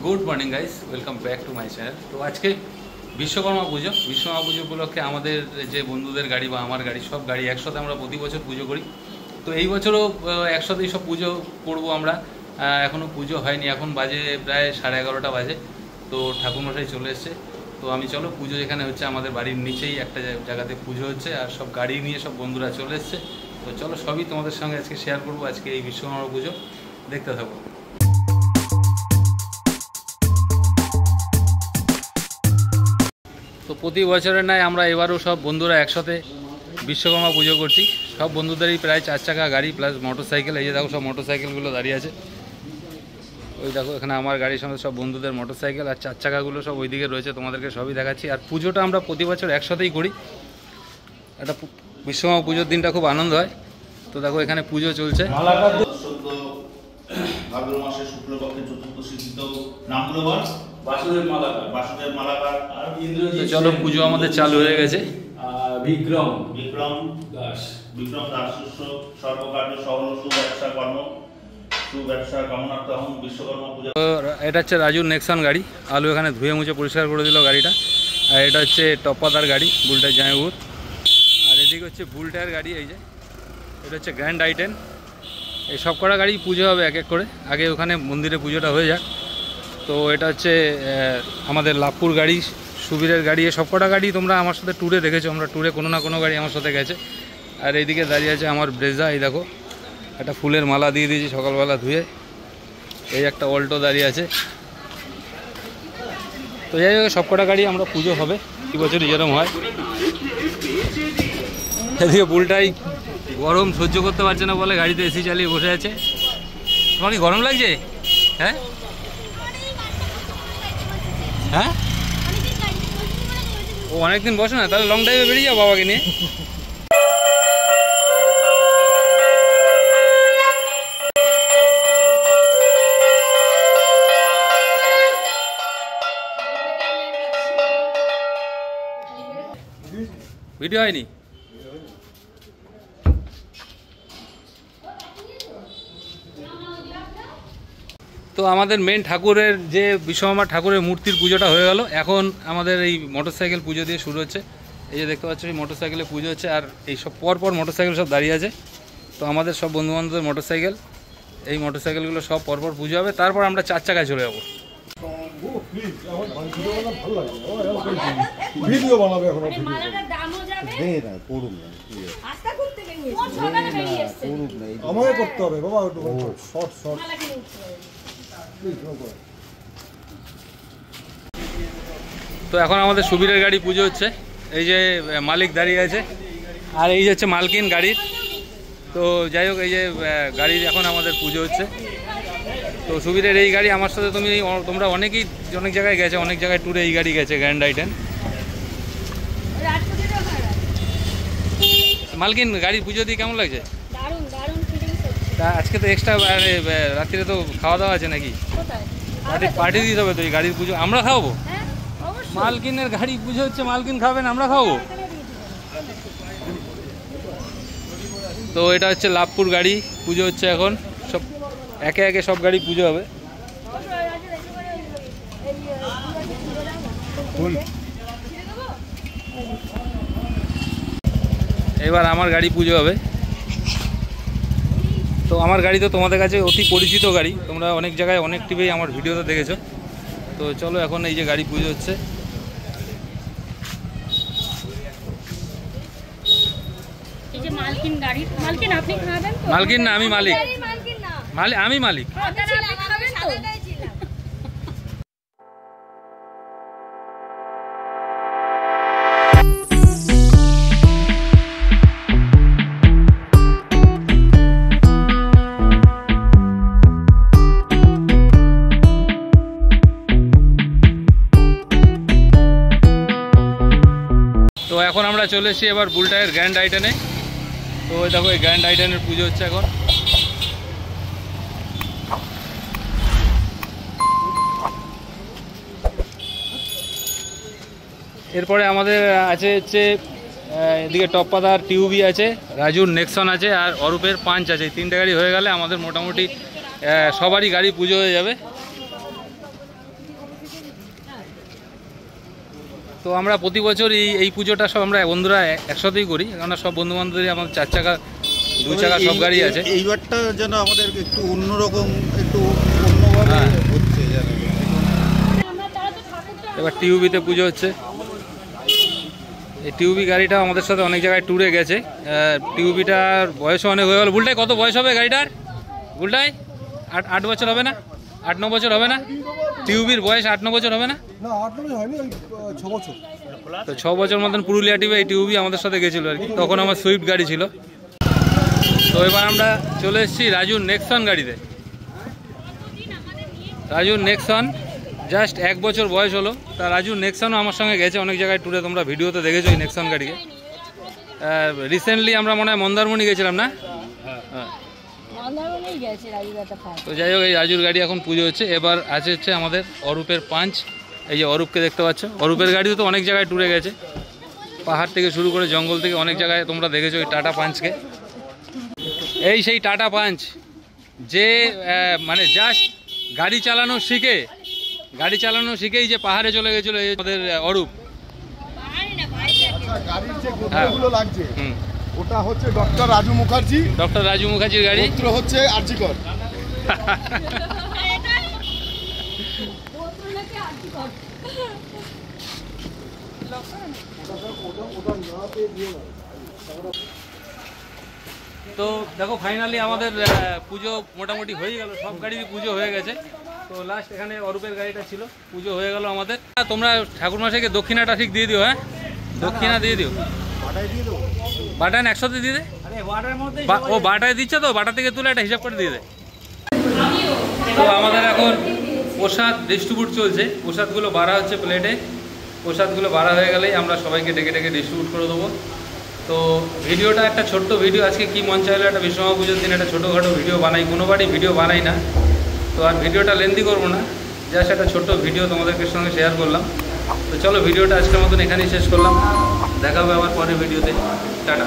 Good morning guys welcome back to my channel. तो आज के विश्वकर्मा पुजो उपलक्षे आमादेर जे बंधुदेर गाड़ी बा आमार गाड़ी सब गाड़ी एकसाथे आमरा प्रति बछर पुजो करी। तो এই বছরও একসাথেই সব পুজো করব আমরা। এখনো পুজো হয়নি, এখন বাজে প্রায় 11:30 বাজে। তো ঠাকুরমশাই চলে এসেছে। তো আমি চলো পুজো যেখানে হচ্ছে আমাদের বাড়ির নিচেই একটা জায়গাতে পুজো হচ্ছে আর সব গাড়ি নিয়ে সব বন্ধুরা চলে এসেছে। তো চলো সবই তোমাদের সঙ্গে আজকে শেয়ার করব। আজকে এই বিশ্বকর্মা পুজো দেখতে থাকো। তো প্রতি বছরের নাই আমরা এবারও সব বন্ধুরা একসাথে বিশ্বকর্মা পুজো করছি। সব বন্ধুদেরই প্রায় 4 চাকা গাড়ি প্লাস মোটরসাইকেল। এই যে দেখো সব মোটরসাইকেলগুলো দাঁড়িয়ে আছে। ওই দেখো এখানে আমার গাড়ির সঙ্গে সব বন্ধুদের মোটরসাইকেল আর 4 চাকাগুলো সব ওইদিকে রয়েছে, তোমাদেরকে সবই দেখাচ্ছি। আর পুজোটা আমরা প্রতি বছর একসাথেই করি। একটা বিশ্বকর্মা পুজোর দিনটা খুব আনন্দ হয়। তো দেখো এখানে পুজো চলছে। ভাদ্র মাসের শুক্লপক্ষে চতুর্দশী নামগুলোবার বাসুদেব মালাকার আর ইন্দ্রজিৎ। চলো পুজো আমাদের চালু হয়ে গেছে। বিক্রম দাস সর্বকার্য সফল সুব্যবসা কামনার্থ বিশ্বকর্মা পূজা। এটা হচ্ছে রাজুর নেক্সন গাড়ি। আলু এখানে ধুয়ে মুছে পরিষ্কার করে দিল গাড়িটা। আর এটা হচ্ছে টপ্পাদার গাড়ি বুলটার জামাইবাবুর। আর এদিকে হচ্ছে বুলটার গাড়ি। এই যে এটা হচ্ছে গ্র্যান্ড আই-10। এই সব কটা গাড়ি পুজো হবে এক এক করে। আগে ওখানে মন্দিরে পুজোটা হয়ে যাক। তো এটা হচ্ছে আমাদের লাভপুর গাড়ি, সুবীরের গাড়ি। এই সব কটা গাড়ি তোমরা আমার সাথে ট্যুরে দেখেছো। আমরা ট্যুরে কোনো না কোনো গাড়ি আমার সাথে গেছে। আর এইদিকে দাঁড়িয়ে আছে আমার ব্রেজা। এই দেখো একটা ফুলের মালা দিয়ে দিয়েছি সকালবেলা ধুয়ে। এই একটা অল্টো দাঁড়িয়ে আছে। তো যাই হোক সব কটা গাড়ি আমরা পুজো হবে এই বছরই যেরকম হয়। এদিকে বুলটাই গরম সহ্য করতে পারছে না বলে গাড়িতে এসি চালিয়ে বসে আছে। তোমার কি গরম লাগছে? হ্যাঁ হ্যাঁ ও অনেকদিন বসে না, তাহলে লং ড্রাইভে বেরিয়ে যাও বাবাকে নিয়ে। ভিডিও হয়নি? তো আমাদের মেন ঠাকুরের যে বিশ্বকর্মা ঠাকুরের মূর্তির পুজোটা হয়ে গেল। এখন আমাদের এই মোটরসাইকেল পুজো দিয়ে শুরু হচ্ছে। এই যে দেখতে পাচ্ছ এই মোটরসাইকেলে পুজো হচ্ছে। আর এই সব পরপর মোটরসাইকেল সব দাঁড়িয়ে আছে। তো আমাদের সব বন্ধুবান্ধবের মোটরসাইকেল, এই মোটরসাইকেলগুলো সব পরপর পুজো হবে। তারপর আমরা 4 চাকায় চলে যাবো। আমাকে করতে হবে বাবা শর্ট শর্ট। তো এখন আমাদের সুবীরের গাড়ি পুজো হচ্ছে। এই যে মালিক দাঁড়িয়ে আছে আর এই যে হচ্ছে মালকিন গাড়ির। তো যাই হোক এই যে গাড়ির এখন আমাদের পুজো হচ্ছে। তো সুবীরের এই গাড়ি আমার সাথে তোমরা অনেকেই অনেক জায়গায় গেছে, অনেক জায়গায় ট্যুরে এই গাড়ি গেছে গ্র্যান্ড আই-10। মালকিন গাড়ির পুজো দিয়ে কেমন লাগছে? তা আজকে তো এক্সট্রা রাত্রিরে তো খাওয়া দাওয়া আছে নাকি? পার্টি দিতে হবে তো এই গাড়ির পুজো আমরা খাওয়াবো। মালকিনের গাড়ি পুজো হচ্ছে, মালকিন খাবেন, আমরা খাওয়াবো। তো এটা হচ্ছে লাভপুর গাড়ি পুজো হচ্ছে। এখন সব একে একে সব গাড়ি পুজো হবে। এবার আমার গাড়ি পুজো হবে। তো আমার গাড়ি তো তোমাদের কাছে অতি পরিচিত গাড়ি, তোমরা অনেক জায়গায় অনেক টিভিই আমার ভিডিওতে দেখেছো। তো চলো এখন এই যে গাড়ি পুজো হচ্ছে। মালকিন না, আমি মালিক। আমি মালিক। তো এখন আমরা চলে এসেছি এবার বুলটায়ের গ্র্যান্ড আই-10-এ। তো ওই দেখো এই গ্র্যান্ড আই-10-এর পুজো হচ্ছে এখন। এরপরে আমাদের আছে হচ্ছে এদিকে টপ্পাদার টিউবি আছে, রাজুর নেক্সন আছে আর অরূপের পাঞ্চ আছে। এই 3টে গাড়ি হয়ে গেলে আমাদের মোটামুটি সবারই গাড়ি পুজো হয়ে যাবে। তো এখন আমরা চলে এসেছি এবার বুলটায়ের গ্র্যান্ড আই-10-এ। তো এই দেখো এই গ্র্যান্ড আই-10-এর পুজো হচ্ছে এখন। তো আমরা প্রতি বছর এই পুজোটা সব আমরা বন্ধুরা একসাথেই করি, কেননা সব বন্ধু বান্ধবদের আমার 4 চাকা 2 চাকা সব গাড়ি আছে। এইবারটা যেন আমাদের একটু অন্যরকম, একটু অন্যভাবে হচ্ছে যেন। এবার টিউবিতে পুজো হচ্ছে। এই টিউবি গাড়িটা আমাদের সাথে অনেক জায়গায় ট্যুরে গেছে। টিউবিটার বয়সও অনেক হয়ে গেল। বুলটাই কত বয়স হবে গাড়িটার? বুলটাই 8 বছর হবে না? 8-9 বছর হবে না? টিউবির বয়স 8-9 বছর হবে না? না 8 বছর হয়নি, 6 বছর। তো 6 বছর মতন পুরুলিয়া টিউবে এই টিউবি আমাদের সাথে গেছিলো আর কি। তখন আমার সুইফট গাড়ি ছিল। তো এবার আমরা চলে এসেছি রাজুর নেক্সন গাড়িতে। রাজুর নেক্সন জাস্ট 1 বছর বয়স হলো। তা রাজুর নেক্সনও আমার সঙ্গে গেছে অনেক জায়গায় ট্যুরে, তোমরা ভিডিওতে দেখেছো এই নেক্সন গাড়িকে। রিসেন্টলি আমরা মনে হয় মন্দারমণি গেছিলাম না? হ্যাঁ, তো যাই হোক, এই রাজুর গাড়ি এখন পুজো হচ্ছে। এবার হচ্ছে আমাদের অরূপের পাঞ্চ। এই যে অরূপকে দেখতে পাচ্ছ, অরূপের গাড়িও তো অনেক জায়গায় ট্যুরে গেছে, পাহাড় থেকে শুরু করে জঙ্গল থেকে অনেক জায়গায় তোমরা দেখেছো এই টাটা পাঞ্চকে। এই সেই টাটা পাঞ্চ যে মানে জাস্ট গাড়ি চালানো শিখেই যে পাহাড়ে চলে গেছিলো এই আমাদের অরূপ। গাড়ির যে গোবরগুলো লাগছে ওটা হচ্ছে ডক্টর রাজু মুখার্জির গাড়ি, পুত্র হচ্ছে আরজিকর। তো দেখো ফাইনালি আমাদের পুজো মোটামুটি হয়ে গেল, সব গাড়িরই পুজো হয়ে গেছে। তো লাস্ট এখানে অরূপের গাড়িটা ছিল, পুজো হয়ে গেল আমাদের। তোমরা ঠাকুরমশাইকে দক্ষিণাটা ঠিক দিয়ে দিও। হ্যাঁ, দক্ষিণা দিয়ে দিও। বাটান একসাথে দিয়ে দে। ও বাটায় দিচ্ছে তো, বাটা থেকে তুলে একটা হিসাব করে দিয়ে দে। তো আমাদের এখন প্রসাদ ডিস্ট্রিবিউট চলছে, প্রসাদগুলো বাড়া হচ্ছে প্লেটে। প্রসাদগুলো বাড়া হয়ে গেলেই আমরা সবাইকে ডেকে ডেকে ডিস্ট্রিবিউট করে দেবো। তো ভিডিওটা একটা ছোট্ট ভিডিও, আজকে কি মন চাইলো একটা বিশ্বকর্মা পুজোর দিন একটা ছোটোখাটো ভিডিও বানাই, কোনোবারই ভিডিও বানাই না। তো আর ভিডিওটা লেন্দি করবো না, জাস্ট একটা ছোট্ট ভিডিও তোমাদেরকে সঙ্গে শেয়ার করলাম। তো চলো ভিডিওটা আজকের মতন এখানেই শেষ করলাম, দেখা হবে আবার পরের ভিডিওতে। টাটা।